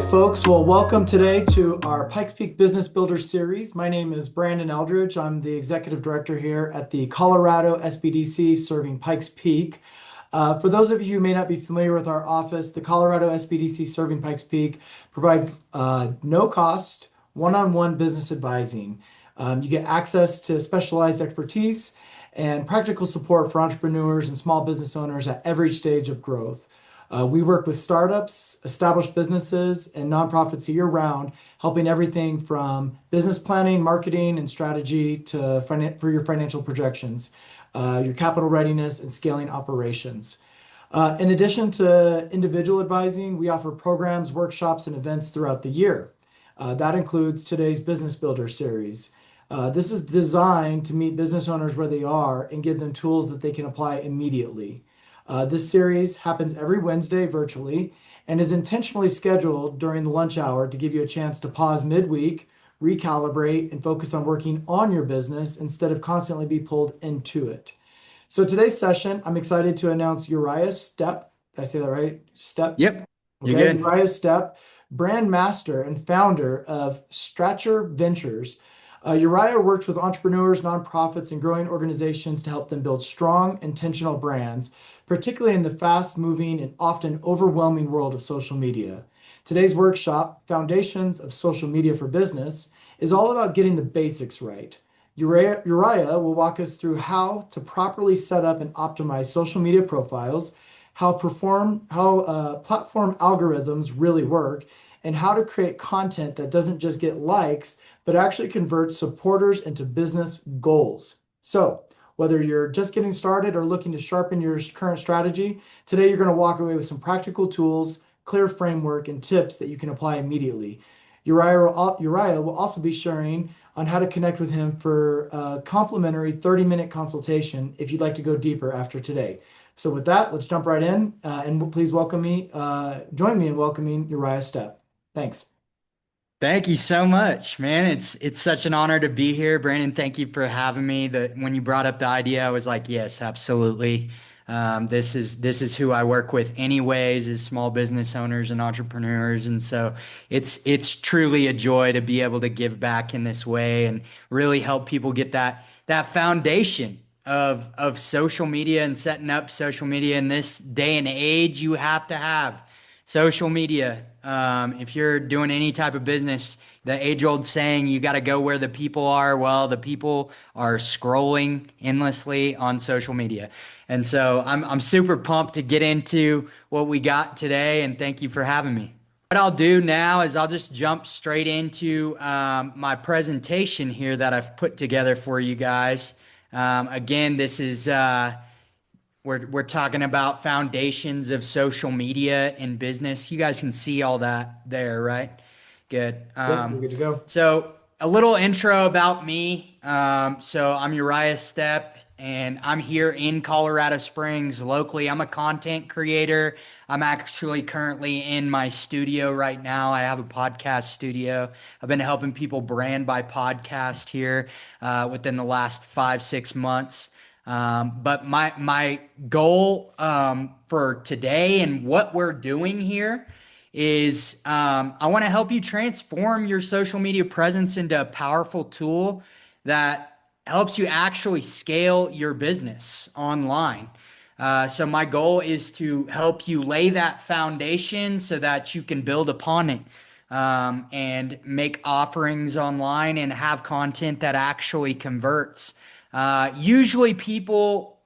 folks. Well, welcome today to our Pikes Peak Business Builder series. My name is Brandon Eldridge. I'm the executive director here at the Colorado SBDC serving Pikes Peak. For those of you who may not be familiar with our office, the Colorado SBDC serving Pikes Peak provides no cost one-on-one business advising. You get access to specialized expertise and practical support for entrepreneurs and small business owners at every stage of growth. We work with startups, established businesses, and nonprofits year-round, helping everything from business planning, marketing, and strategy to for your financial projections, your capital readiness, and scaling operations. In addition to individual advising, we offer programs, workshops, and events throughout the year. That includes today's Business Builder series. This is designed to meet business owners where they are and give them tools that they can apply immediately. This series happens every Wednesday virtually and is intentionally scheduled during the lunch hour to give you a chance to pause midweek, recalibrate, and focus on working on your business instead of constantly be pulled into it. So today's session, I'm excited to announce Uriah Stepp. Did I say that right? Stepp? Yep, you're Okay, good. Uriah Stepp, brand master and founder of Stature Ventures. Uriah works with entrepreneurs, nonprofits, and growing organizations to help them build strong, intentional brands, particularly in the fast-moving and often overwhelming world of social media. Today's workshop, Foundations of Social Media for Business, is all about getting the basics right. Uriah will walk us through how to properly set up and optimize social media profiles, how platform algorithms really work, and how to create content that doesn't just get likes, but actually converts supporters into business goals. So, whether you're just getting started or looking to sharpen your current strategy, today you're going to walk away with some practical tools, clear framework, and tips that you can apply immediately. Uriah will also be sharing on how to connect with him for a complimentary 30-minute consultation if you'd like to go deeper after today. So with that, let's jump right in and please join me in welcoming Uriah Stepp. Thanks. Thank you so much, man. It's such an honor to be here, Brandon. Thank you for having me. When you brought up the idea, I was like, yes, absolutely. This is who I work with anyways, is small business owners and entrepreneurs, and so it's truly a joy to be able to give back in this way and really help people get that foundation of social media and setting up social media in this day and age. You have to have social media. If you're doing any type of business, the age-old saying, you got to go where the people are. Well, the people are scrolling endlessly on social media. And so I'm super pumped to get into what we got today, and thank you for having me. What I'll do now is I'll just jump straight into my presentation here that I've put together for you guys. Again, this is we're talking about foundations of social media in business. You guys can see all that there, right? Good. Yep, we're good to go. So a little intro about me. So I'm Uriah Stepp, and I'm here in Colorado Springs locally. I'm a content creator. I'm actually currently in my studio right now. I have a podcast studio. I've been helping people brand by podcast here within the last 5-6 months. But my goal for today and what we're doing here is I want to help you transform your social media presence into a powerful tool that helps you actually scale your business online. So my goal is to help you lay that foundation so that you can build upon it and make offerings online and have content that actually converts. Usually people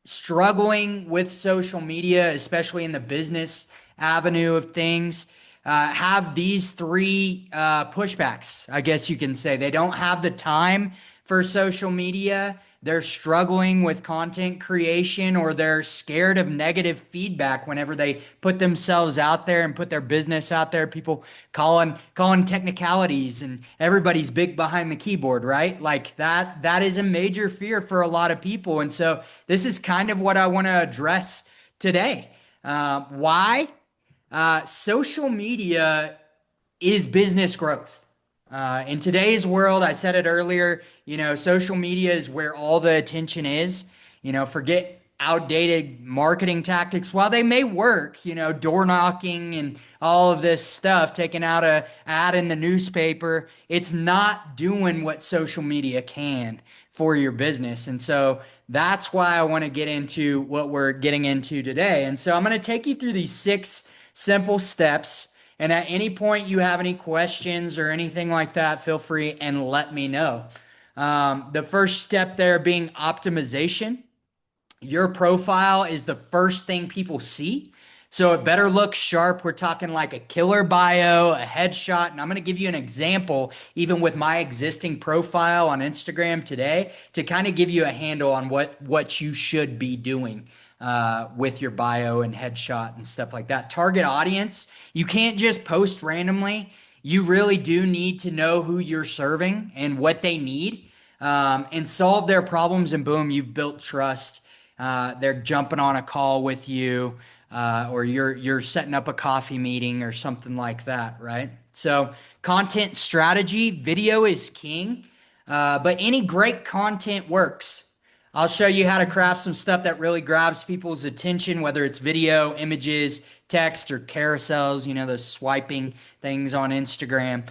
struggling with social media, especially in the business avenue of things, have these three pushbacks, I guess you can say. They don't have the time for social media. They're struggling with content creation, or they're scared of negative feedback whenever they put themselves out there and put their business out there. People calling technicalities, and everybody's big behind the keyboard, right? Like that is a major fear for a lot of people. And so this is kind of what I want to address today. Why? Social media is business growth. In today's world, I said it earlier, social media is where all the attention is. Forget outdated marketing tactics, while they may work, door knocking and all of this stuff, taking out a ad in the newspaper, it's not doing what social media can for your business. And so that's why I want to get into what we're getting into today. And so I'm going to take you through these 6 simple steps. And at any point you have any questions or anything like that, feel free and let me know. The first step there being optimization. Your profile is the first thing people see. So it better look sharp. We're talking like a killer bio, a headshot. And I'm going to give you an example, even with my existing profile on Instagram today, to kind of give you a handle on what you should be doing with your bio and headshot and stuff like that. Target audience. You can't just post randomly. You really do need to know who you're serving and what they need, and solve their problems. And boom, you've built trust. They're jumping on a call with you, or you're setting up a coffee meeting or something like that, right? So content strategy, video is king, but any great content works. I'll show you how to craft some stuff that really grabs people's attention, whether it's video, images, text, or carousels, those swiping things on Instagram.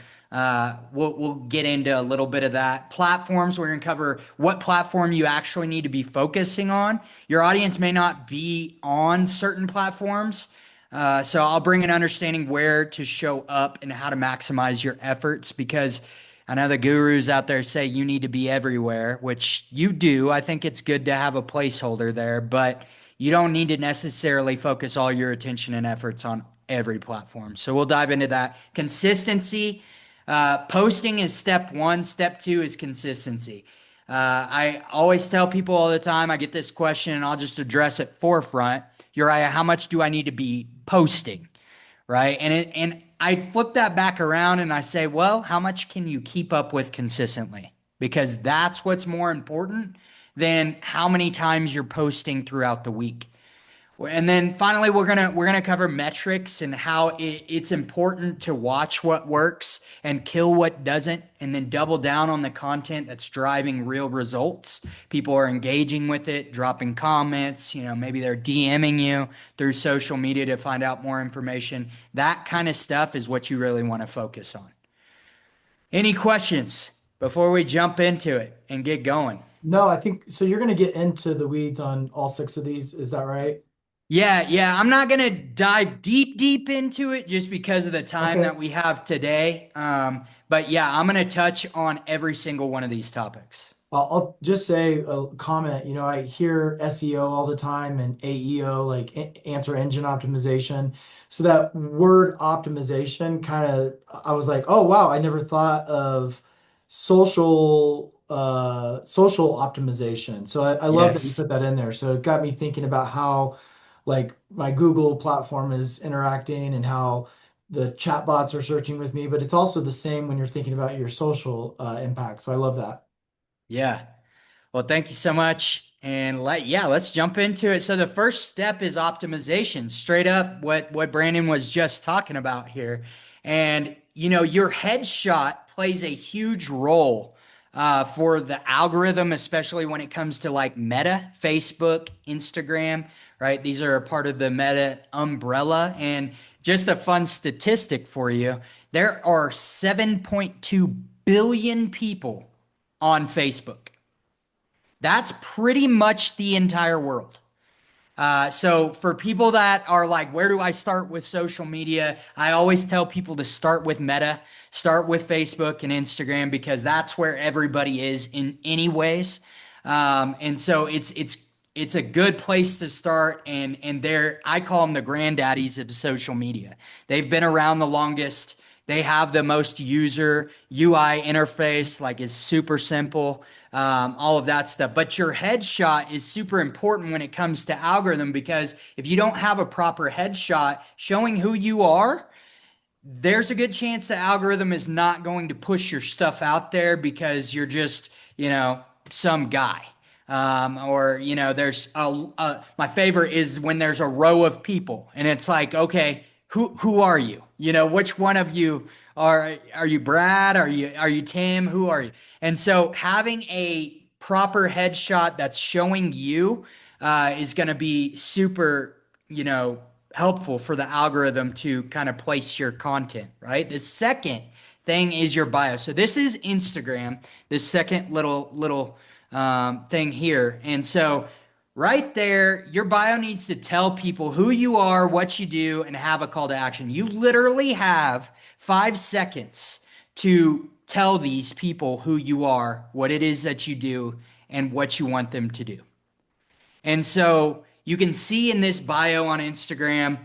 We'll get into a little bit of that. Platforms, we're going to cover what platform you actually need to be focusing on. Your audience may not be on certain platforms. So I'll bring an understanding where to show up and how to maximize your efforts, because I know the gurus out there say you need to be everywhere, which you do. I think it's good to have a placeholder there, but you don't need to necessarily focus all your attention and efforts on every platform. So we'll dive into that. Consistency. Posting is step 1. Step 2 is consistency. I always tell people all the time, I get this question and I'll just address it forefront. Uriah, how much do I need to be posting? Right. And I flip that back around and I say, well, how much can you keep up with consistently? Because that's what's more important than how many times you're posting throughout the week. And then finally, we're gonna cover metrics and how it's important to watch what works and kill what doesn't, and then double down on the content that's driving real results. People are engaging with it, dropping comments, maybe they're DMing you through social media to find out more information. That kind of stuff is what you really want to focus on. Any questions before we jump into it and get going? No, I think so. You're going to get into the weeds on all 6 of these. Is that right? Yeah. I'm not gonna dive deep into it just because of the time Okay. that we have today. But yeah, I'm gonna touch on every single one of these topics. I'll just say a comment. I hear SEO all the time and AEO, like answer engine optimization. So that word optimization kind of, I was like, oh wow, I never thought of social optimization. So I love that you Yes. put that in there. So it got me thinking about how like my Google platform is interacting and how the chatbots are searching with me, but it's also the same when you're thinking about your social impact. So I love that. Yeah. Well, thank you so much. And let's jump into it. So the first step is optimization, straight up what Brandon was just talking about here. And your headshot plays a huge role for the algorithm, especially when it comes to like Meta, Facebook, Instagram, right? These are a part of the Meta umbrella. And just a fun statistic for you, there are 7.2 billion people on Facebook. That's pretty much the entire world. So for people that are like, where do I start with social media? I always tell people to start with Meta, start with Facebook and Instagram, because that's where everybody is in anyways. And so it's a good place to start. And I call them the granddaddies of social media. They've been around the longest. They have the most user UI interface, like is super simple, all of that stuff. But your headshot is super important when it comes to algorithm, because if you don't have a proper headshot showing who you are, there's a good chance the algorithm is not going to push your stuff out there because you're just, some guy. There's my favorite is when there's a row of people and it's like, okay, who are you? Which one of you are you Brad? Are you Tim? Who are you? And so having a proper headshot that's showing you is going to be super, helpful for the algorithm to kind of place your content, right? The second thing is your bio. So this is Instagram, this second little thing here. And so right there, your bio needs to tell people who you are, what you do, and have a call to action. You literally have 5 seconds to tell these people who you are, what it is that you do, and what you want them to do. And so you can see in this bio on Instagram,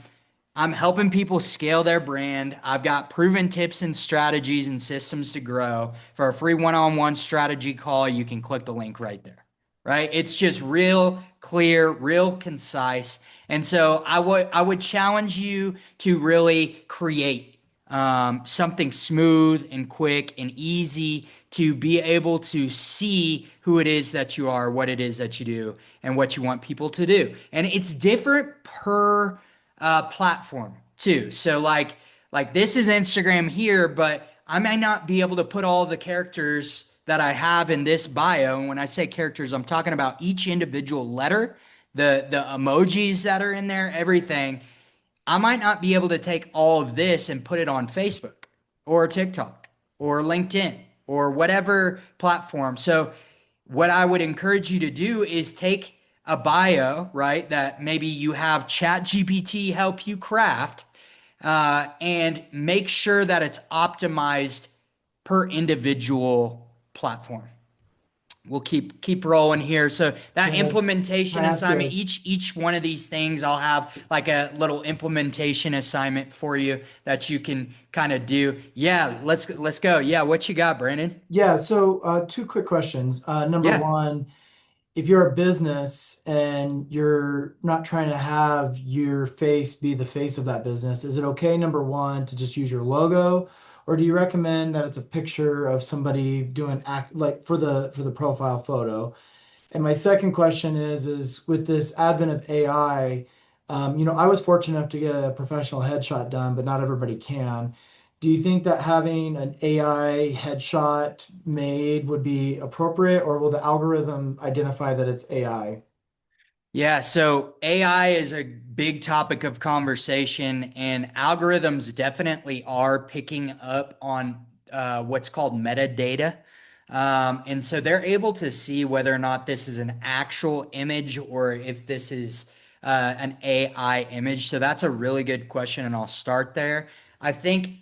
I'm helping people scale their brand. I've got proven tips and strategies and systems to grow. For a free one-on-one strategy call, you can click the link right there, right? It's just real clear, real concise. And so I would challenge you to really create something smooth and quick and easy to be able to see who it is that you are, what it is that you do, and what you want people to do. And it's different per platform too. So like this is Instagram here, but I may not be able to put all the characters that I have in this bio. And when I say characters, I'm talking about each individual letter, the emojis that are in there, everything. I might not be able to take all of this and put it on Facebook or TikTok or LinkedIn or whatever platform. So what I would encourage you to do is take a bio, right, that maybe you have ChatGPT help you craft, and make sure that it's optimized per individual platform. We'll keep rolling here. So that implementation assignment, each one of these things, I'll have like a little implementation assignment for you that you can kind of do. Yeah, let's go. Yeah, what you got, Brandon? Yeah, so two quick questions. Number Yeah. one, if you're a business and you're not trying to have your face be the face of that business, is it okay, number one, to just use your logo? Or do you recommend that it's a picture of somebody doing act like for the profile photo? And my second question is with this advent of AI, I was fortunate enough to get a professional headshot done, but not everybody can. Do you think that having an AI headshot made would be appropriate, or will the algorithm identify that it's AI? Yeah, so AI is a big topic of conversation, and algorithms definitely are picking up on what's called metadata. And so they're able to see whether or not this is an actual image or if this is an AI image. So that's a really good question, and I'll start there. I think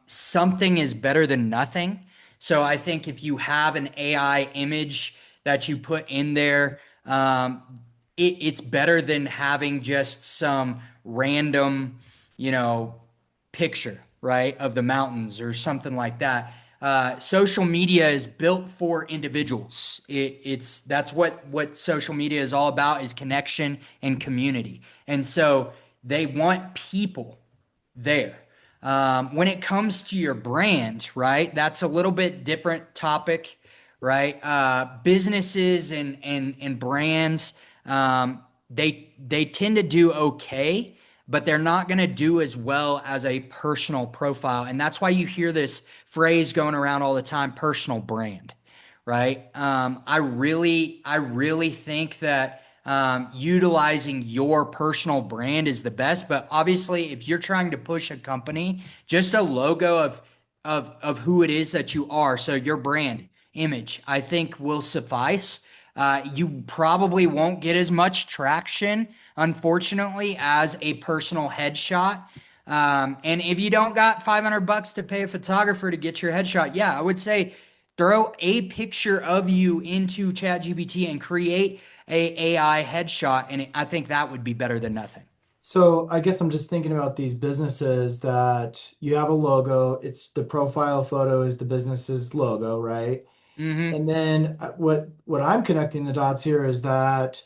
something is better than nothing. So I think if you have an AI image that you put in there, it's better than having just some random, you know, picture, right, of the mountains or something like that. Social media is built for individuals. It's that's what social media is all about, is connection and community. And so they want people there. When it comes to your brand, right, that's a little bit different topic, right? Businesses and brands, they tend to do okay, but they're not going to do as well as a personal profile. And that's why you hear this phrase going around all the time, personal brand, right? I really think that utilizing your personal brand is the best. But obviously, if you're trying to push a company, just a logo of who it is that you are, so your brand image, I think will suffice. You probably won't get as much traction, unfortunately, as a personal headshot. And if you don't got $500 to pay a photographer to get your headshot, yeah, I would say throw a picture of you into ChatGPT and create a AI headshot, and I think that would be better than nothing. So I guess I'm just thinking about these businesses that you have a logo, it's the profile photo is the business's logo, right? Hmm. And then what I'm connecting the dots here is that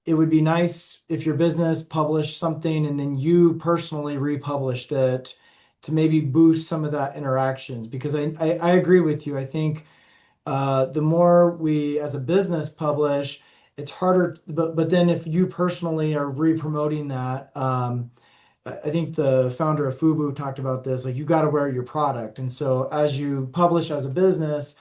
it would be nice if your business published something and then you personally republished it to maybe boost some of that interactions. Because I agree with you. I think the more we as a business publish, it's harder. But then if you personally are re-promoting that, I think the founder of Fubu talked about this, like you got to wear your product. And so as you publish as a business,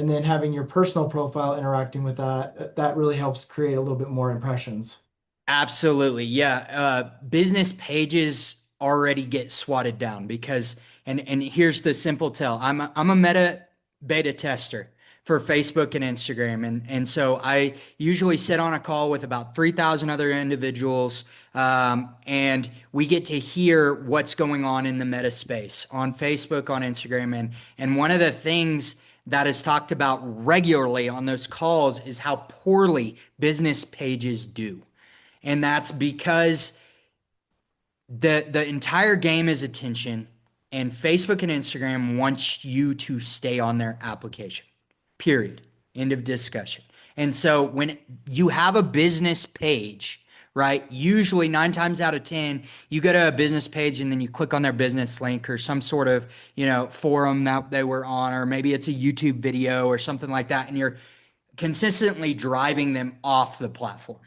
and then having your personal profile interacting with that really helps create a little bit more impressions. Absolutely. Yeah. Business pages already get swatted down because, and here's the simple tell. I'm a meta beta tester for Facebook and Instagram. And so I usually sit on a call with about 3,000 other individuals. And we get to hear what's going on in the meta space on Facebook, on Instagram. And one of the things that is talked about regularly on those calls is how poorly business pages do. And that's because the entire game is attention, and Facebook and Instagram wants you to stay on their application. Period. End of discussion. And so when you have a business page, right? Usually 9 times out of 10, you go to a business page and then you click on their business link or some sort of, forum that they were on, or maybe it's a YouTube video or something like that, and you're consistently driving them off the platform.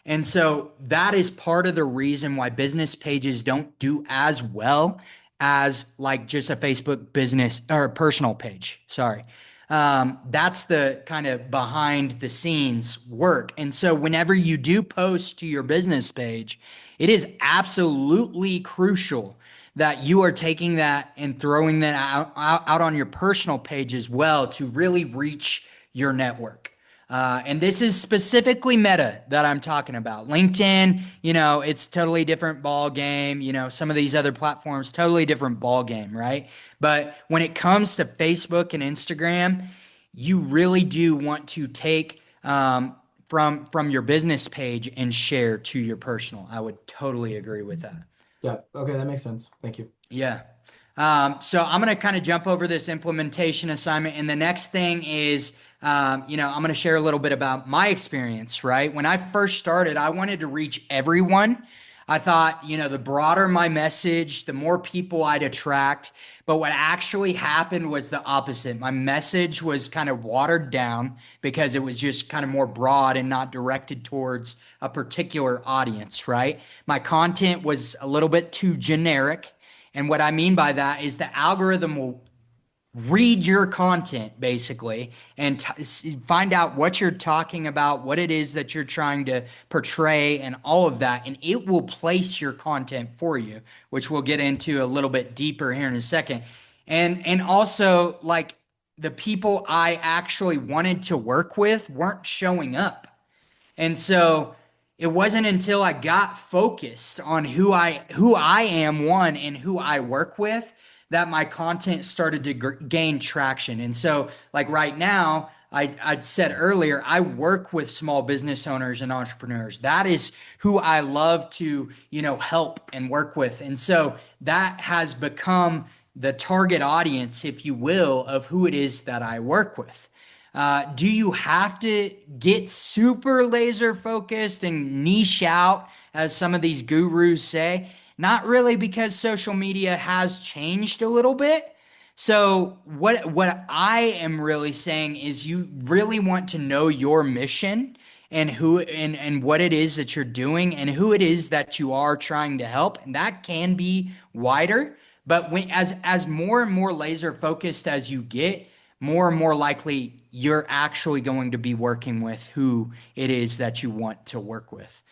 And so that is part of the reason why business pages don't do as well as like just a Facebook business or personal page. Sorry. That's the kind of behind the scenes work. And so whenever you do post to your business page, it is absolutely crucial that you are taking that and throwing that out on your personal page as well to really reach your network. And this is specifically Meta that I'm talking about. LinkedIn, it's totally different ball game. Some of these other platforms, totally different ball game, right? But when it comes to Facebook and Instagram, you really do want to take from your business page and share to your personal. I would totally agree with that. Yeah. Okay. That makes sense. Thank you. Yeah. So I'm going to kind of jump over this implementation assignment. And the next thing is, I'm going to share a little bit about my experience, right? When I first started, I wanted to reach everyone. I thought, the broader my message, the more people I'd attract. But what actually happened was the opposite. My message was kind of watered down because it was just kind of more broad and not directed towards a particular audience, right? My content was a little bit too generic. And what I mean by that is the algorithm will read your content basically and find out what you're talking about, what it is that you're trying to portray, and all of that. And it will place your content for you, which we'll get into a little bit deeper here in a second. And also, like, the people I actually wanted to work with weren't showing up. And so it wasn't until I got focused on who I am, one, and who I work with, that my content started to gain traction. And so, like, right now, I said earlier, I work with small business owners and entrepreneurs. That is who I love to, help and work with. And so that has become the target audience, if you will, of who it is that I work with. Do you have to get super laser focused and niche out, as some of these gurus say? Not really, because social media has changed a little bit. So what I am really saying is you really want to know your mission and who and what it is that you're doing and who it is that you are trying to help. And that can be wider, but as more and more laser focused as you get, more and more likely you're actually going to be working with who it is that you want to work with.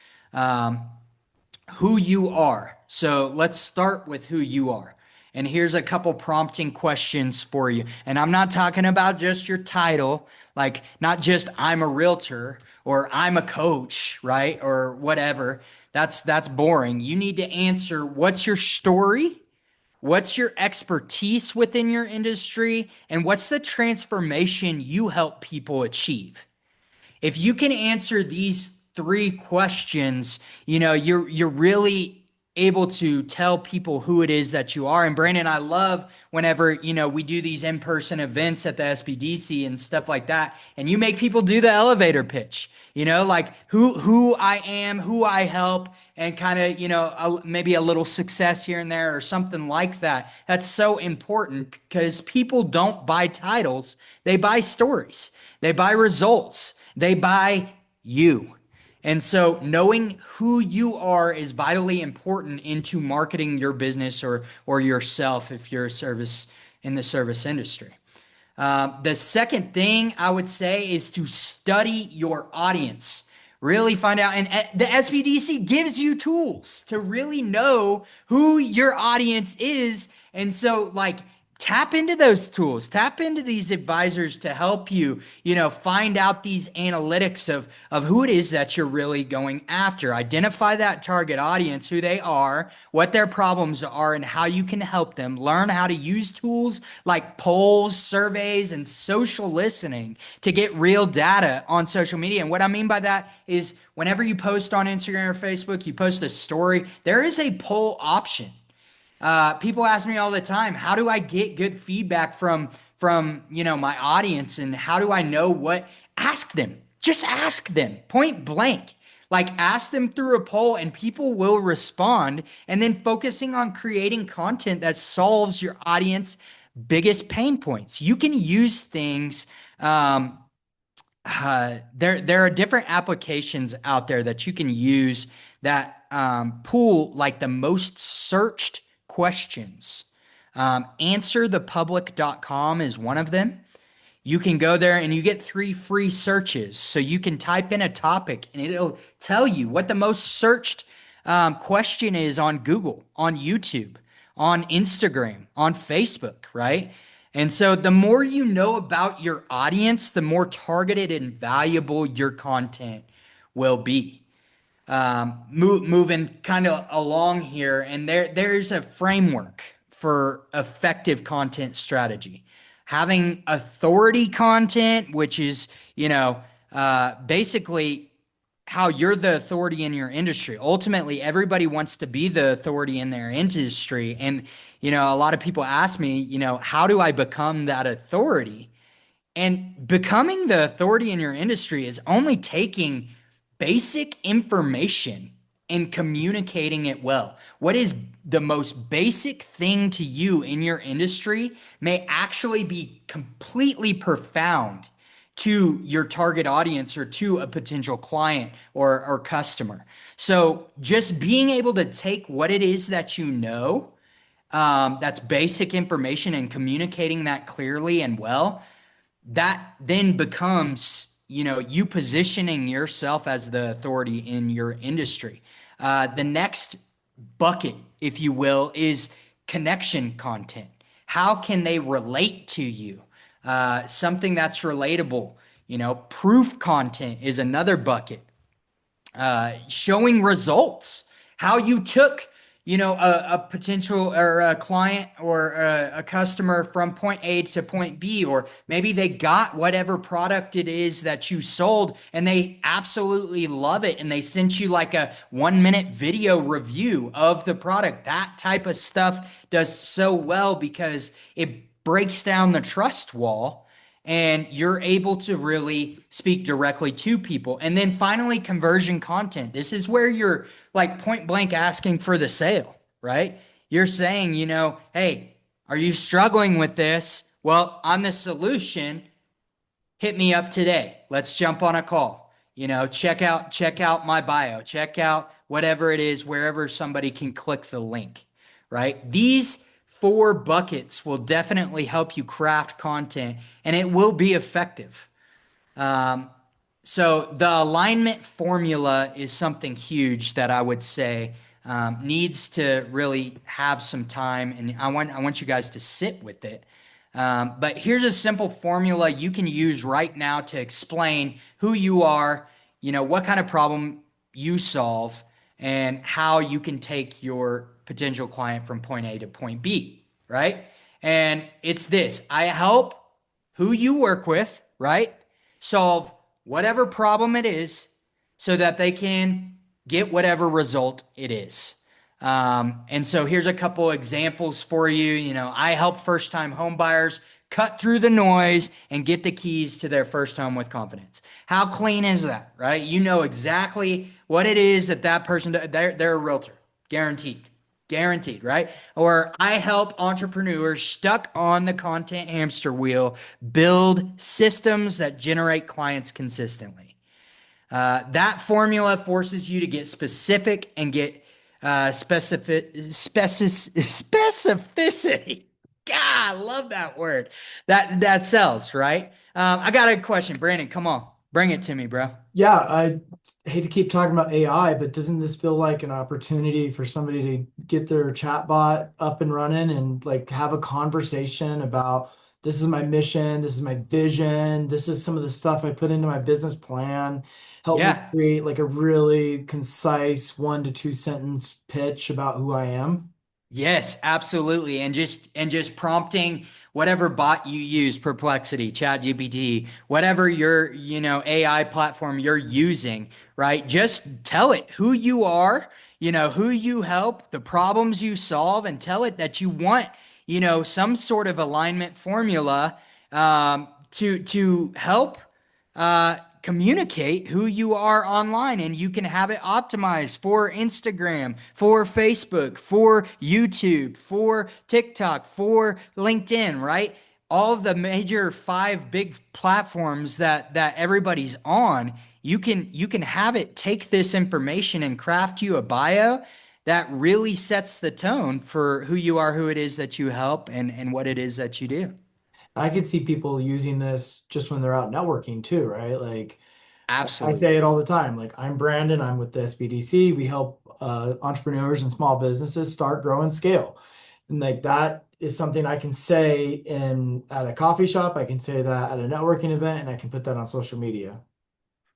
Who you are. So let's start with who you are. And here's a couple prompting questions for you. And I'm not talking about just your title, like not just I'm a realtor or I'm a coach, right? Or whatever. That's boring. You need to answer, what's your story? What's your expertise within your industry? And what's the transformation you help people achieve? If you can answer these 3 questions, you're really able to tell people who it is that you are. And Brandon, I love whenever, we do these in-person events at the SBDC and stuff like that, and you make people do the elevator pitch, like who I am, who I help, and kind of, maybe a little success here and there or something like that. That's so important because people don't buy titles. They buy stories. They buy results. They buy you. And so knowing who you are is vitally important into marketing your business or yourself if you're in the service industry. The second thing I would say is to study your audience. Really find out, and the SBDC gives you tools to really know who your audience is. And so, like, tap into those tools, tap into these advisors to help you, find out these analytics of who it is that you're really going after. Identify that target audience, who they are, what their problems are, and how you can help them. Learn how to use tools like polls, surveys, and social listening to get real data on social media. And what I mean by that is whenever you post on Instagram or Facebook, you post a story, there is a poll option. People ask me all the time, how do I get good feedback from my audience, and how do I know what? Ask them. Just ask them point blank. Like, ask them through a poll and people will respond. And then focusing on creating content that solves your audience biggest pain points. You can use things. There are different applications out there that you can use that pull like the most searched questions. Answerthepublic.com is one of them. You can go there and you get 3 free searches. So you can type in a topic and it'll tell you what the most searched question is on Google, on YouTube, on Instagram, on Facebook, right? And so the more you know about your audience, the more targeted and valuable your content will be. Moving kind of along here, and there's a framework for effective content strategy. Having authority content, which is, basically how you're the authority in your industry. Ultimately, everybody wants to be the authority in their industry. And, a lot of people ask me, how do I become that authority? And becoming the authority in your industry is only taking basic information and communicating it well. What is the most basic thing to you in your industry may actually be completely profound to your target audience or to a potential client or customer. So just being able to take what it is that that's basic information, and communicating that clearly and well, that then becomes, you positioning yourself as the authority in your industry. The next bucket, if you will, is connection content. How can they relate to you? Something that's relatable. Proof content is another bucket. Showing results, how you took, a potential or a client or a customer from point A to point B, or maybe they got whatever product it is that you sold and they absolutely love it. And they sent you like a 1-minute video review of the product. That type of stuff does so well because it breaks down the trust wall. And you're able to really speak directly to people. And then finally, conversion content. This is where you're like point blank asking for the sale, right? You're saying, hey, are you struggling with this? Well, I'm the solution. Hit me up today. Let's jump on a call. Check out my bio, check out whatever it is, wherever somebody can click the link, right? These 4 buckets will definitely help you craft content, and it will be effective. So the alignment formula is something huge that I would say needs to really have some time, and I want you guys to sit with it. But here's a simple formula you can use right now to explain who you are, what kind of problem you solve, and how you can take your potential client from point A to point B, right? And it's this: I help who you work with, right, solve whatever problem it is so that they can get whatever result it is. And so here's a couple examples for you. I help first-time home buyers cut through the noise and get the keys to their first home with confidence. How clean is that, right? You know exactly what it is that person, they're a realtor, guaranteed, right? Or I help entrepreneurs stuck on the content hamster wheel build systems that generate clients consistently. That formula forces you to get specific and get specificity. God, I love that word. That sells, right? I got a question, Brandon. Come on, bring it to me, bro. Yeah, I hate to keep talking about AI, but doesn't this feel like an opportunity for somebody to get their chatbot up and running and like have a conversation about this is my mission, this is my vision, this is some of the stuff I put into my business plan, help me Yeah. create like a really concise 1 to 2 sentence pitch about who I am? Yes, absolutely. And just prompting whatever bot you use, Perplexity, ChatGPT, whatever your, AI platform you're using, right? Just tell it who you are, who you help, the problems you solve, and tell it that you want, some sort of alignment formula to help communicate who you are online, and you can have it optimized for Instagram, for Facebook, for YouTube, for TikTok, for LinkedIn, right? All of the major five big platforms that everybody's on, you can have it take this information and craft you a bio that really sets the tone for who you are, who it is that you help, and what it is that you do. I could see people using this just when they're out networking too, right? Like I say Absolutely. it all the time. Like I'm Brandon, I'm with the SBDC. We help entrepreneurs and small businesses start, grow, and scale. And like that is something I can say in at a coffee shop. I can say that at a networking event, and I can put that on social media.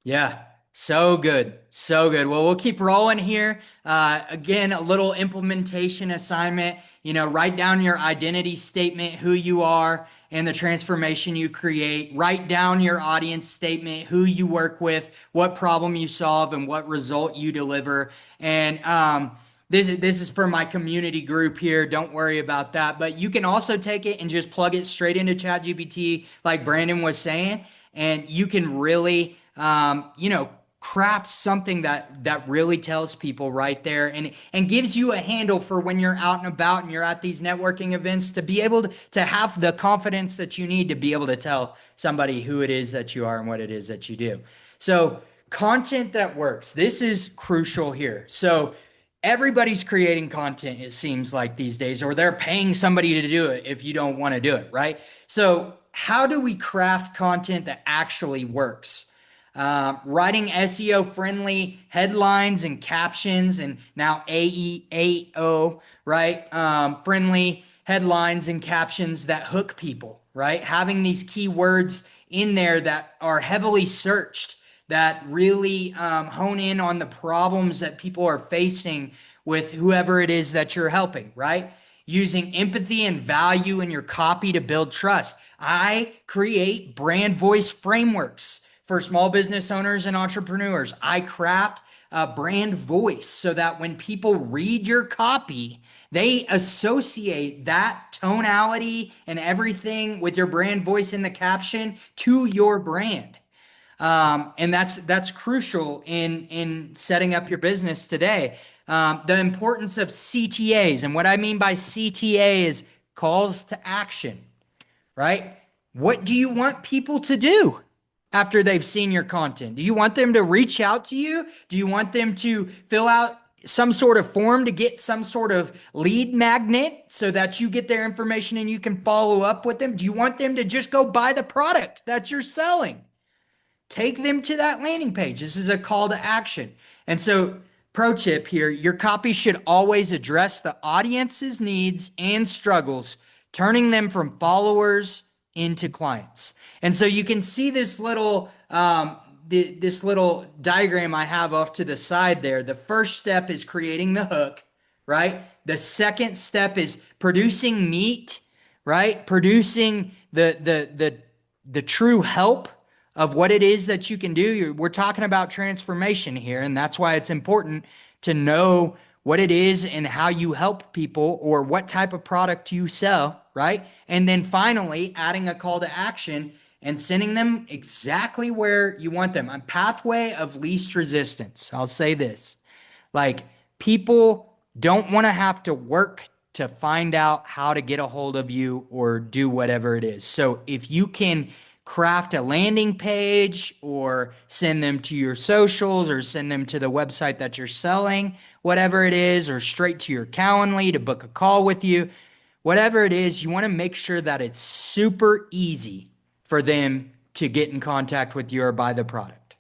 Yeah, so good. So good. Well, we'll keep rolling here. Again, a little implementation assignment. Write down your identity statement, who you are, and the transformation you create. Write down your audience statement, who you work with, what problem you solve, and what result you deliver. And this is for my community group here. Don't worry about that. But you can also take it and just plug it straight into ChatGPT, like Brandon was saying, and you can really craft something that really tells people right there, and gives you a handle for when you're out and about and you're at these networking events, to be able to have the confidence that you need to be able to tell somebody who it is that you are and what it is that you do. So content that works, this is crucial here. So everybody's creating content, it seems like these days, or they're paying somebody to do it if you don't want to do it, right? So how do we craft content that actually works? Writing SEO friendly headlines and captions, and now AEAO, right? Friendly headlines and captions that hook people, right? Having these keywords in there that are heavily searched, that really hone in on the problems that people are facing with whoever it is that you're helping, right? Using empathy and value in your copy to build trust. I create brand voice frameworks for small business owners and entrepreneurs. I craft a brand voice so that when people read your copy, they associate that tonality and everything with your brand voice in the caption to your brand. And that's crucial in setting up your business today. The importance of CTAs, and what I mean by CTA is calls to action, right? What do you want people to do after they've seen your content? Do you want them to reach out to you? Do you want them to fill out some sort of form to get some sort of lead magnet so that you get their information and you can follow up with them? Do you want them to just go buy the product that you're selling? Take them to that landing page. This is a call to action. And so, pro tip here, your copy should always address the audience's needs and struggles, turning them from followers into clients. And so you can see this little this little diagram I have off to the side there. The first step is creating the hook, right? The second step is producing meat, right? Producing the true help of what it is that you can do. We're talking about transformation here, and that's why it's important to know what it is and how you help people, or what type of product you sell, right? And then finally, adding a call to action and sending them exactly where you want them. A pathway of least resistance. I'll say this. Like, people don't want to have to work to find out how to get a hold of you or do whatever it is. So if you can craft a landing page, or send them to your socials, or send them to the website that you're selling, whatever it is, or straight to your Calendly to book a call with you, whatever it is, you want to make sure that it's super easy for them to get in contact with you or buy the product.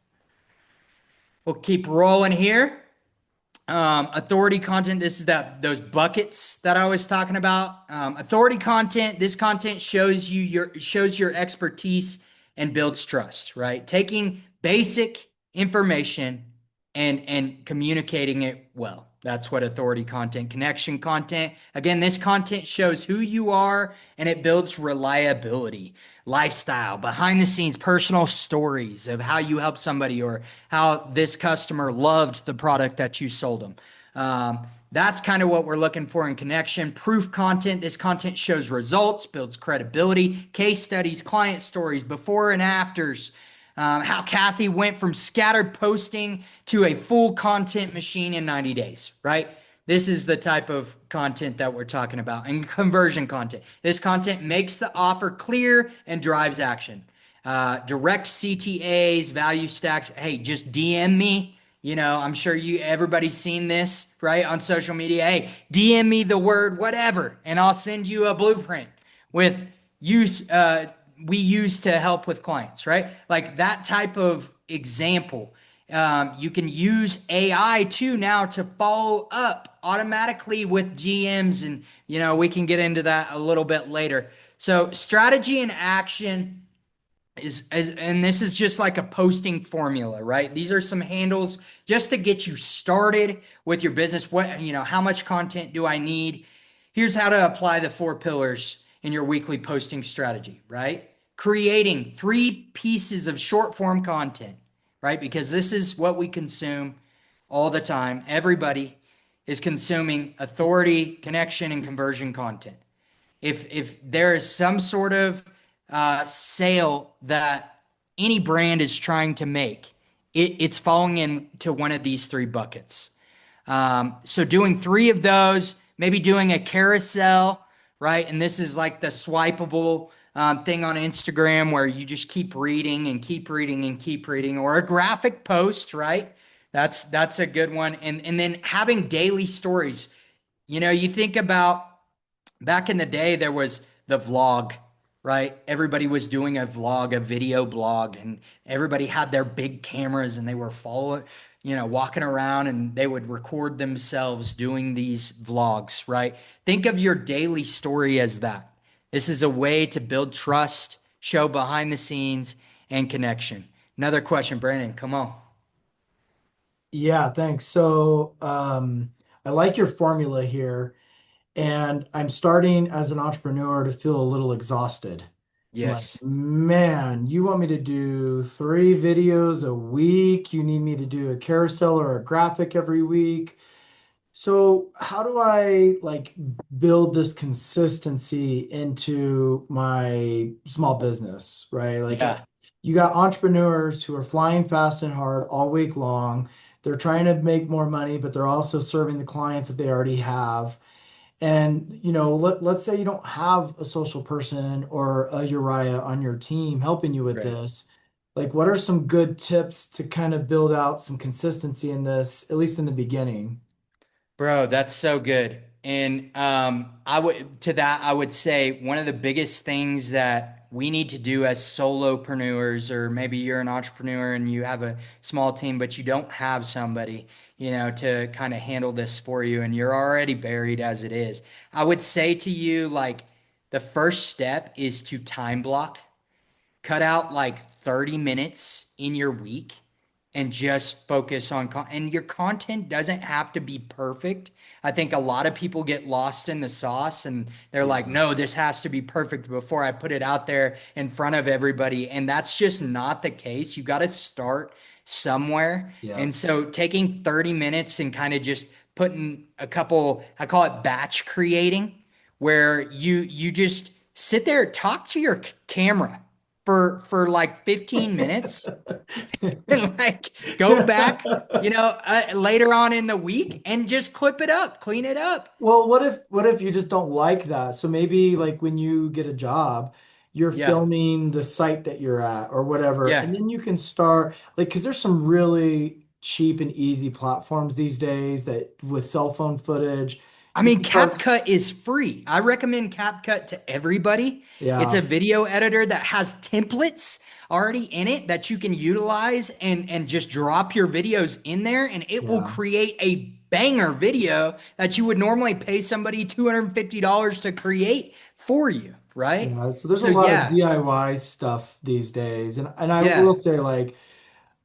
We'll keep rolling here. Authority content. This is those buckets that I was talking about. Authority content. This content shows your expertise and builds trust. Right, taking basic information and communicating it well. That's what authority content. Connection content. Again, this content shows who you are and it builds reliability, lifestyle, behind the scenes, personal stories of how you helped somebody or how this customer loved the product that you sold them. That's kind of what we're looking for in connection. Proof content. This content shows results, builds credibility, case studies, client stories, before and afters. How Kathy went from scattered posting to a full content machine in 90 days, right? This is the type of content that we're talking about. And conversion content. This content makes the offer clear and drives action. Direct CTAs, value stacks. Hey, just DM me. You know, I'm sure everybody's seen this, right? On social media. Hey, DM me the word whatever, and I'll send you a blueprint with we use to help with clients, right? Like that type of example. You can use AI too now to follow up automatically with GMs, and we can get into that a little bit later. So strategy and action and this is just like a posting formula, right? These are some handles just to get you started with your business. How much content do I need? Here's how to apply the 4 pillars in your weekly posting strategy, right? Creating 3 pieces of short form content, right? Because this is what we consume all the time. Everybody is consuming authority, connection, and conversion content. If there is some sort of sale that any brand is trying to make, it's falling into one of these 3 buckets. So doing 3 of those, maybe doing a carousel, right? And this is like the swipeable thing on Instagram where you just keep reading and keep reading and keep reading, or a graphic post, right? That's a good one. And then having daily stories. You think about back in the day, there was the vlog, right? Everybody was doing a vlog, a video blog, and everybody had their big cameras and they were walking around and they would record themselves doing these vlogs, right? Think of your daily story as that. This is a way to build trust, show behind the scenes, and connection. Another question, Brandon, come on. Yeah, thanks. So I like your formula here, and I'm starting as an entrepreneur to feel a little exhausted. I'm like, Yes. man, you want me to do 3 videos a week? You need me to do a carousel or a graphic every week. So how do I like build this consistency into my small business, right? Yeah. You got entrepreneurs who are flying fast and hard all week long. They're trying to make more money, but they're also serving the clients that they already have. And let's say you don't have a social person or a Uriah on your team helping you with Right. this. Like, what are some good tips to kind of build out some consistency in this, at least in the beginning? Bro, that's so good. And I would say one of the biggest things that we need to do as solopreneurs, or maybe you're an entrepreneur and you have a small team, but you don't have somebody, to kind of handle this for you, and you're already buried as it is. I would say to you, like, the first step is to time block. Cut out like 30 minutes in your week and just focus on and your content doesn't have to be perfect. I think a lot of people get lost in the sauce and they're like, Yeah. no, this has to be perfect before I put it out there in front of everybody. And that's just not the case. You got to start somewhere. Yeah. And so taking 30 minutes and kind of just putting a couple, I call it batch creating, where you just sit there, talk to your camera for like 15 minutes and like go back, later on in the week and just clip it up, clean it up. Well, what if you just don't like that? So maybe like when you get a job, you're Yeah. filming the site that you're at or whatever, Yeah. and then you can start like because there's some really cheap and easy platforms these days that with cell phone footage, I You mean, can start, CapCut is free. I recommend CapCut to everybody. It's yeah, a video editor that has templates already in it that you can utilize and just drop your videos in there, and it will yeah. create a banger video that you would normally pay somebody $250 to create for you, right? Yeah, so there's a So lot of yeah, DIY stuff these days. And I will yeah, say, like,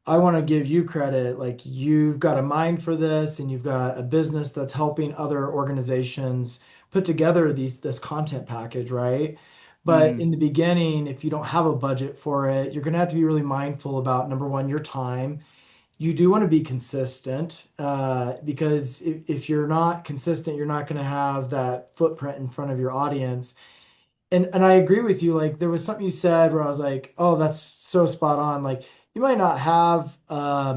I want to give you credit. Like, you've got a mind for this and you've got a business that's helping other organizations put together this content package, right? But mhm, in the beginning, if you don't have a budget for it, you're going to have to be really mindful about number one, your time. You do want to be consistent, because if you're not consistent, you're not going to have that footprint in front of your audience. And I agree with you. Like, there was something you said where I was like, oh, that's so spot on. Like, you might not have a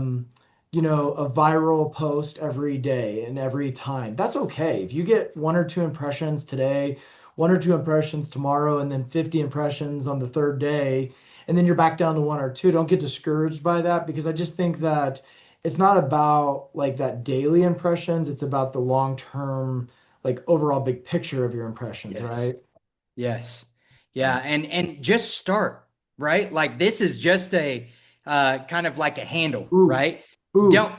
viral post every day and every time. That's okay. If you get one or two impressions today, one or two impressions tomorrow, and then 50 impressions on the third day, and then you're back down to one or two, don't get discouraged by that, because I just think that it's not about like that daily impressions, it's about the long-term, like overall big picture of your impressions, yes. right? Yes. Yeah. Yeah, and just start, right? Like this is just a kind of like a handle, Ooh, right? ooh. Don't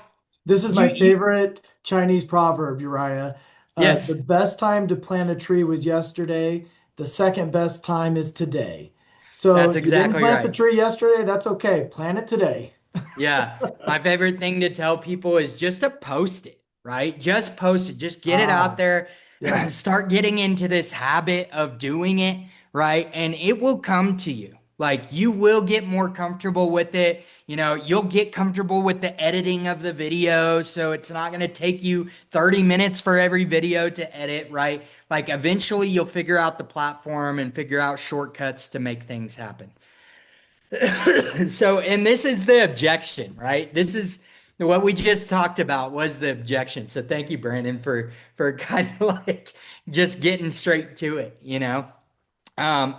This is my you favorite Chinese proverb, Uriah. The yes, best time to plant a tree was yesterday. The second best time is today. So that's you didn't exactly plant the right. tree yesterday. That's okay. Plant it today. Yeah. My favorite thing to tell people is just to post it, right? Just post it. Just get it out Ah, there. yeah. Start getting into this habit of doing it, right? And it will come to you. Like you will get more comfortable with it. You know, you'll get comfortable with the editing of the video. So it's not going to take you 30 minutes for every video to edit, right? Like eventually you'll figure out the platform and figure out shortcuts to make things happen. So, and this is the objection, right? This is what we just talked about was the objection. So thank you, Brandon, for kind of like just getting straight to it, you know.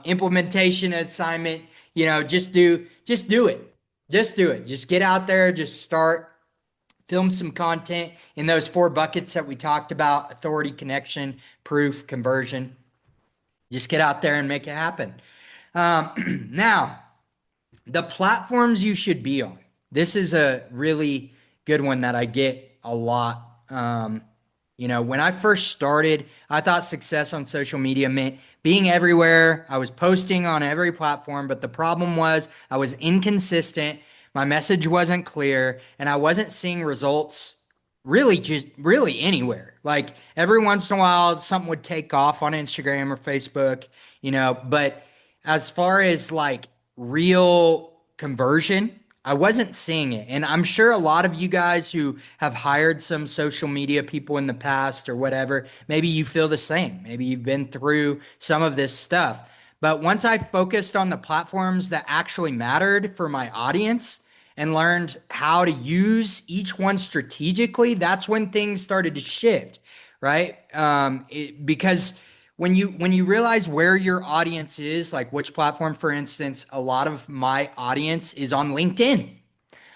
Implementation assignment, you know, just do it. Just do it. Just get out there, just start, film some content in those four buckets that we talked about: authority, connection, proof, conversion. Just get out there and make it happen. Now, the platforms you should be on. This is a really good one that I get a lot. You know, when I first started, I thought success on social media meant being everywhere. I was posting on every platform, but the problem was I was inconsistent. My message wasn't clear, and I wasn't seeing results really anywhere. Like every once in a while, something would take off on Instagram or Facebook, you know, but as far as like real conversion, I wasn't seeing it. And I'm sure a lot of you guys who have hired some social media people in the past or whatever, maybe you feel the same. Maybe you've been through some of this stuff. But once I focused on the platforms that actually mattered for my audience and learned how to use each one strategically, that's when things started to shift, right? Because when you realize where your audience is, like which platform, for instance, a lot of my audience is on LinkedIn.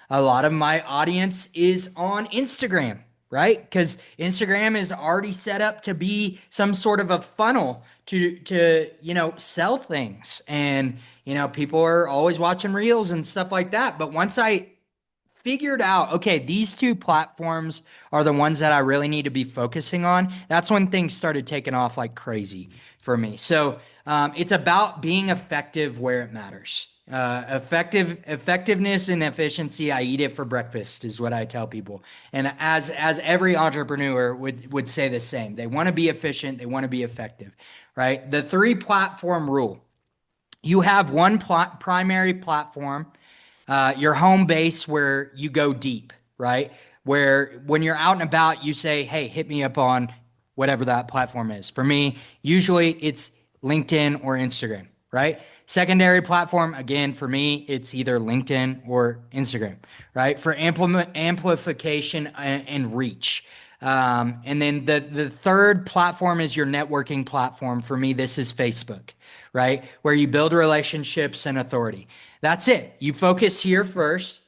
A lot of my audience is on Instagram, right? Because Instagram is already set up to be some sort of a funnel to sell things, and people are always watching reels and stuff like that. But once I figured out, okay, these two platforms are the ones that I really need to be focusing on, that's when things started taking off like crazy for me. So it's about being effective where it matters. Effectiveness and efficiency. I eat it for breakfast is what I tell people. And as every entrepreneur would say the same. They want to be efficient. They want to be effective, right? The three platform rule. You have one primary platform, your home base where you go deep, right? Where when you're out and about, you say, hey, hit me up on whatever that platform is. For me, usually it's LinkedIn or Instagram, right? Secondary platform, again, for me, it's either LinkedIn or Instagram, right? For amplification and reach. And then the third platform is your networking platform. For me, this is Facebook, right? Where you build relationships and authority. That's it. You focus here first.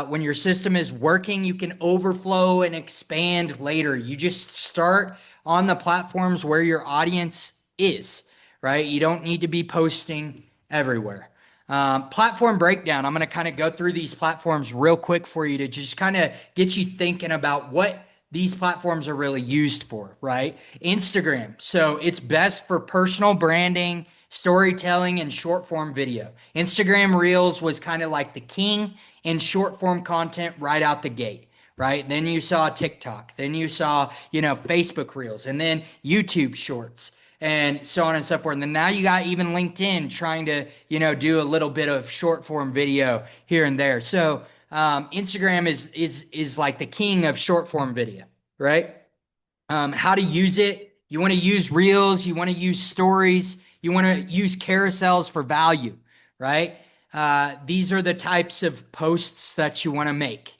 When your system is working, you can overflow and expand later. You just start on the platforms where your audience is, right? You don't need to be posting everywhere. Platform breakdown. I'm going to kind of go through these platforms real quick for you to just kind of get you thinking about what these platforms are really used for, right? Instagram. So it's best for personal branding, storytelling, and short form video. Instagram Reels was kind of like the king in short form content right out the gate, right? Then you saw TikTok, then you saw, Facebook Reels, and then YouTube Shorts, and so on and so forth. And then now you got even LinkedIn trying to, do a little bit of short form video here and there. So Instagram is like the king of short form video, right? How to use it. You want to use reels, you want to use stories, you want to use carousels for value, right? These are the types of posts that you want to make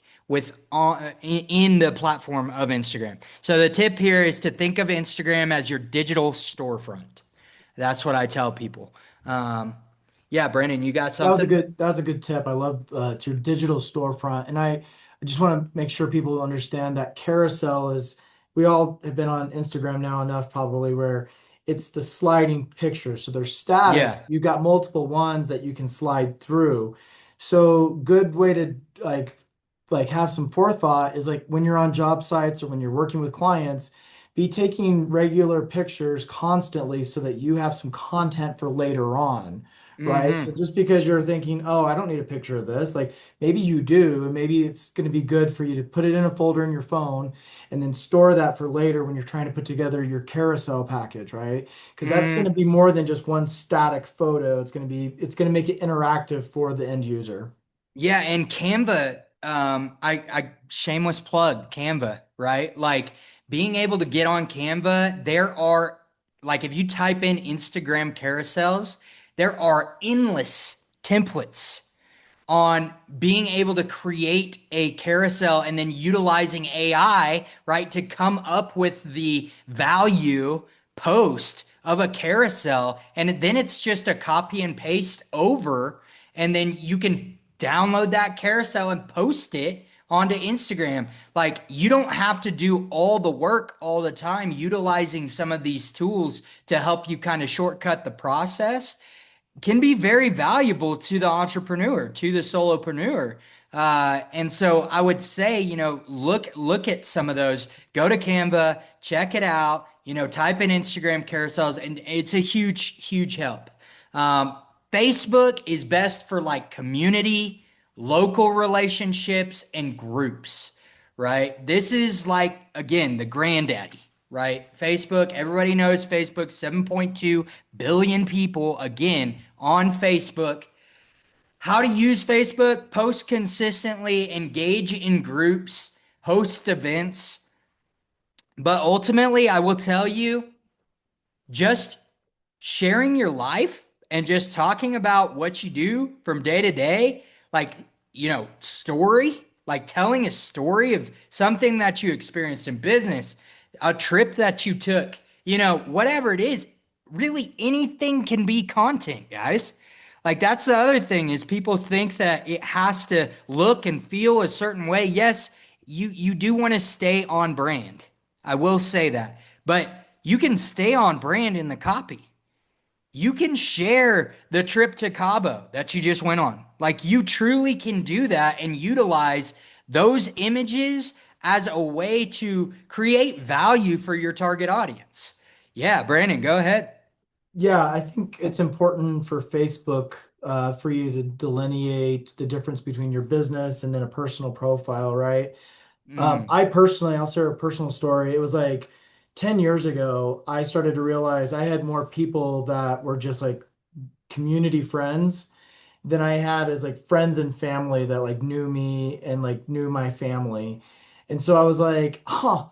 in the platform of Instagram. So the tip here is to think of Instagram as your digital storefront. That's what I tell people. Yeah, Brandon, you got something? That was a good tip. I love it's your digital storefront, and I just want to make sure people understand that carousel is. We all have been on Instagram now enough, probably where it's the sliding pictures. So they're static. Yeah. You got multiple ones that you can slide through. So good way to have some forethought is like when you're on job sites or when you're working with clients, be taking regular pictures constantly so that you have some content for later on, right? So Mm-hmm. just because you're thinking, oh, I don't need a picture of this, like maybe you do, and maybe it's going to be good for you to put it in a folder in your phone and then store that for later when you're trying to put together your carousel package, right? Because that's going to Mm. be more than just one static photo. It's going to make it interactive for the end user. Yeah, and Canva, I shameless plug, Canva, right? Like being able to get on Canva, there are like if you type in Instagram carousels, there are endless templates on being able to create a carousel and then utilizing AI, right, to come up with the value post of a carousel. And then it's just a copy and paste over, and then you can download that carousel and post it onto Instagram. Like you don't have to do all the work all the time utilizing some of these tools to help you kind of shortcut the process can be very valuable to the entrepreneur, to the solopreneur. And so I would say, look at some of those. Go to Canva, check it out. Type in Instagram carousels, and it's a huge help. Um, Facebook is best for like community, local relationships, and groups, right? This is like, again, the granddaddy, right? Facebook, everybody knows Facebook, 7.2 billion people, again, on Facebook. How to use Facebook: post consistently, engage in groups, host events. But ultimately, I will tell you, just sharing your life and just talking about what you do from day to day, like, story, like telling a story of something that you experienced in business, a trip that you took, whatever it is, really anything can be content, guys. Like that's the other thing is people think that it has to look and feel a certain way. Yes, you do want to stay on brand. I will say that. But you can stay on brand in the copy. You can share the trip to Cabo that you just went on. Like you truly can do that and utilize those images as a way to create value for your target audience. Yeah, Brandon, go ahead. Yeah, I think it's important for Facebook for you to delineate the difference between your business and then a personal profile, right? Mm, I personally, I'll share a personal story. It was like 10 years ago, I started to realize I had more people that were just like community friends than I had as like friends and family that like knew me and like knew my family. And so I was like, huh,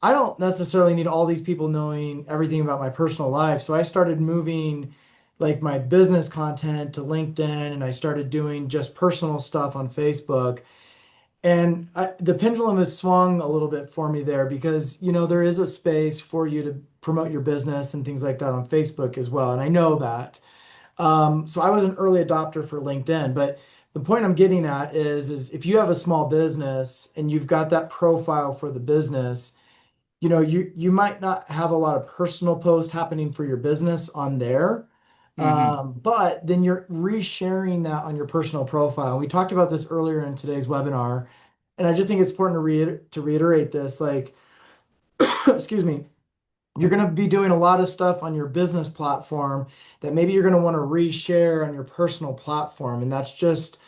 I don't necessarily need all these people knowing everything about my personal life. So I started moving like my business content to LinkedIn and I started doing just personal stuff on Facebook. And the pendulum has swung a little bit for me there because, there is a space for you to promote your business and things like that on Facebook as well. And I know that. So I was an early adopter for LinkedIn, but the point I'm getting at is if you have a small business and you've got that profile for the business, you might not have a lot of personal posts happening for your business on there. Hmm. But then you're resharing that on your personal profile. We talked about this earlier in today's webinar, and I just think it's important to reiterate this. Like, excuse me, you're going to be doing a lot of stuff on your business platform that maybe you're going to want to reshare on your personal platform. And that's just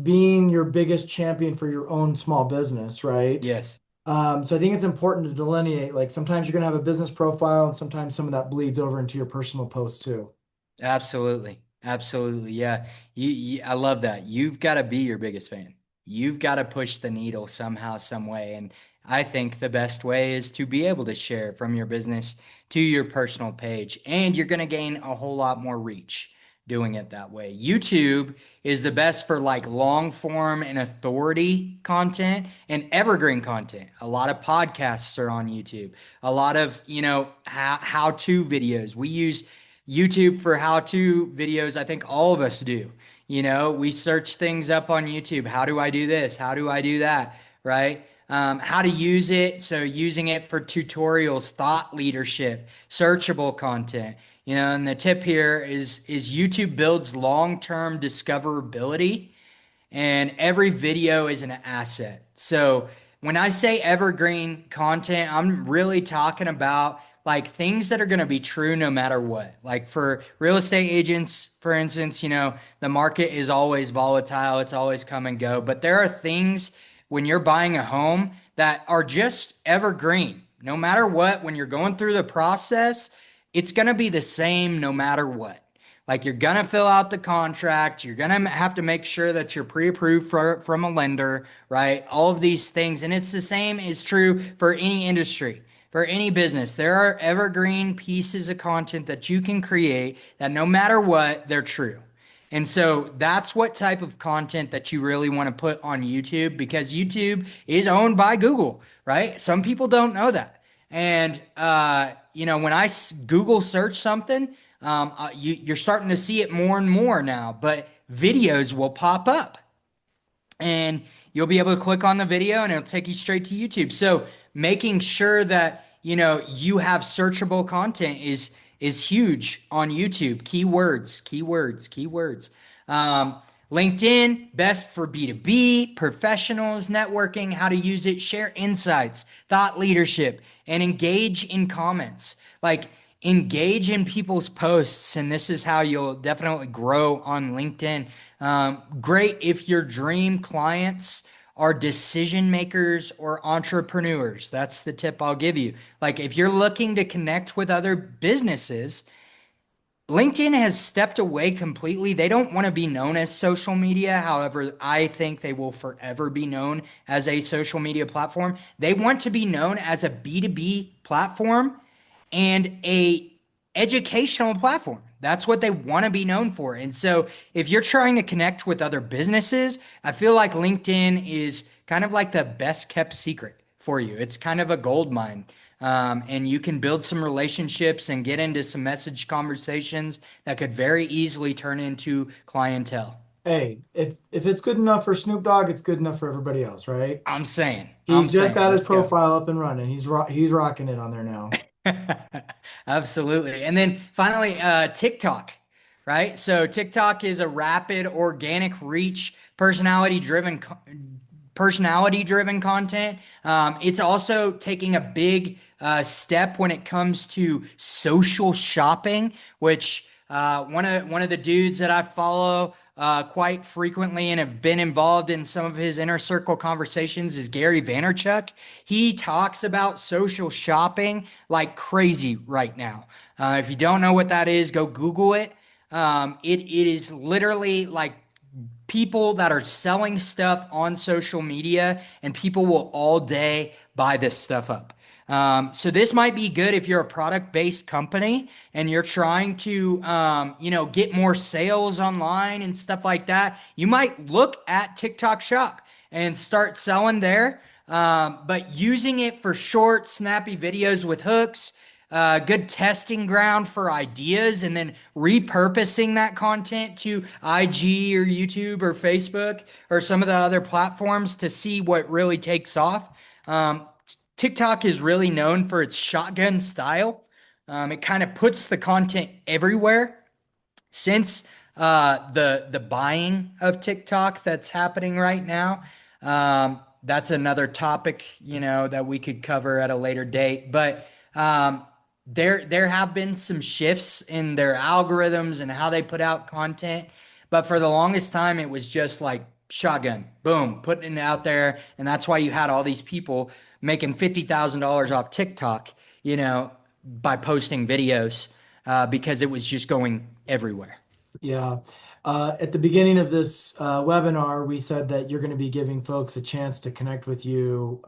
being your biggest champion for your own small business, right? Yes. So I think it's important to delineate, like sometimes you're going to have a business profile and sometimes some of that bleeds over into your personal posts too. Absolutely. Absolutely. Yeah. I love that. You've got to be your biggest fan. You've got to push the needle somehow, some way. And I think the best way is to be able to share from your business to your personal page. And you're going to gain a whole lot more reach doing it that way. YouTube is the best for like long form and authority content and evergreen content. A lot of podcasts are on YouTube. A lot of, how-to videos. We use YouTube for how-to videos. I think all of us do. We search things up on YouTube. How do I do this? How do I do that? Right? How to use it. So using it for tutorials, thought leadership, searchable content. And the tip here is YouTube builds long-term discoverability and every video is an asset. So when I say evergreen content, I'm really talking about like things that are going to be true no matter what. Like for real estate agents, for instance, the market is always volatile, it's always come and go, but there are things when you're buying a home that are just evergreen. No matter what, when you're going through the process, it's going to be the same no matter what. Like you're gonna fill out the contract, you're gonna have to make sure that you're pre-approved from a lender, right? All of these things, and it's the same is true for any industry, for any business. There are evergreen pieces of content that you can create that no matter what, they're true. And so that's what type of content that you really want to put on YouTube because YouTube is owned by Google, right? Some people don't know that. And, when I Google search something, you're starting to see it more and more now, but videos will pop up and you'll be able to click on the video and it'll take you straight to YouTube. So making sure that, you have searchable content is huge on YouTube. Keywords. LinkedIn, best for B2B, professionals, networking, how to use it, share insights, thought leadership, and engage in comments. Like engage in people's posts, and this is how you'll definitely grow on LinkedIn. Great if your dream clients are decision makers or entrepreneurs. That's the tip I'll give you. Like if you're looking to connect with other businesses, LinkedIn has stepped away completely. They don't want to be known as social media. However, I think they will forever be known as a social media platform. They want to be known as a B2B platform and a educational platform. That's what they want to be known for. And so if you're trying to connect with other businesses, I feel like LinkedIn is kind of like the best kept secret for you. It's kind of a gold mine. And you can build some relationships and get into some message conversations that could very easily turn into clientele. Hey, if it's good enough for Snoop Dogg, it's good enough for everybody else, right? I'm saying, He's just got his let's go. profile up and running. He's rocking it on there now. Absolutely. And then finally, TikTok, right? So TikTok is a rapid organic reach, personality driven content. It's also taking a big step when it comes to social shopping, which one of the dudes that I follow quite frequently and have been involved in some of his inner circle conversations is Gary Vaynerchuk. He talks about social shopping like crazy right now. If you don't know what that is, go Google it. It is literally like people that are selling stuff on social media and people will all day buy this stuff up. So this might be good if you're a product-based company and you're trying to, get more sales online and stuff like that. You might look at TikTok Shop and start selling there. But using it for short, snappy videos with hooks, good testing ground for ideas, and then repurposing that content to IG or YouTube or Facebook or some of the other platforms to see what really takes off. Um, TikTok is really known for its shotgun style. It kind of puts the content everywhere. Since the buying of TikTok that's happening right now, that's another topic, that we could cover at a later date. But there have been some shifts in their algorithms and how they put out content. But for the longest time, it was just like shotgun, boom, putting it out there, and that's why you had all these people making $50,000 off TikTok, by posting videos, because it was just going everywhere. Yeah. At the beginning of this webinar, we said that you're going to be giving folks a chance to connect with you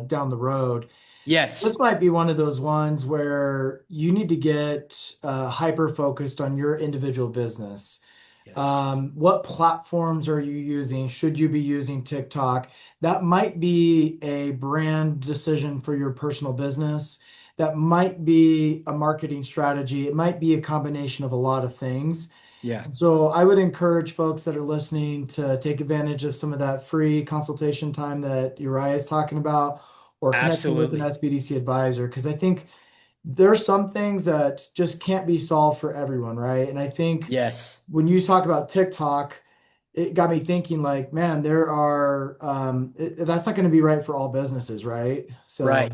down the road. Yes. This might be one of those ones where you need to get hyper focused on your individual business. Yes. What platforms are you using? Should you be using TikTok? That might be a brand decision for your personal business. That might be a marketing strategy. It might be a combination of a lot of things. Yeah. So I would encourage folks that are listening to take advantage of some of that free consultation time that Uriah is talking about, or connecting with an Absolutely. SBDC advisor, because I think there's some things that just can't be solved for everyone, right? And I think Yes. when you talk about TikTok, it got me thinking like, man, there are that's not going to be right for all businesses, right? So Right.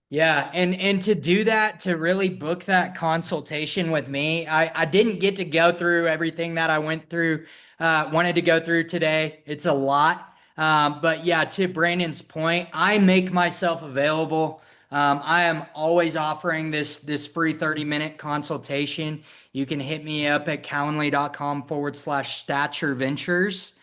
Yeah, and to do that, to really book that consultation with me, I didn't get to go through everything that I went through, wanted to go through today. It's a lot. But yeah, to Brandon's point, I make myself available. I am always offering this free 30-minute consultation. You can hit me up at calendly.com/stature ventures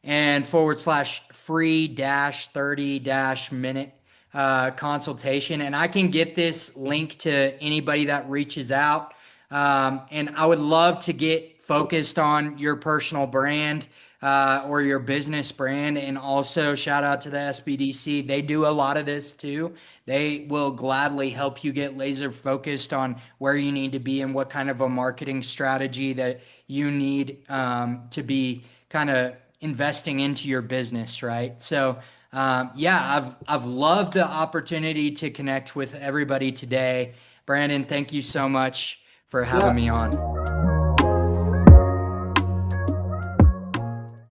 and /free dash 30 dash minute consultation. And I can get this link to anybody that reaches out. And I would love to get focused on your personal brand or your business brand. And also, shout out to the SBDC. They do a lot of this too. They will gladly help you get laser focused on where you need to be and what kind of a marketing strategy that you need to be kind of investing into your business, right? So, yeah, I've loved the opportunity to connect with everybody today. Brandon, thank you so much for having yeah, me on.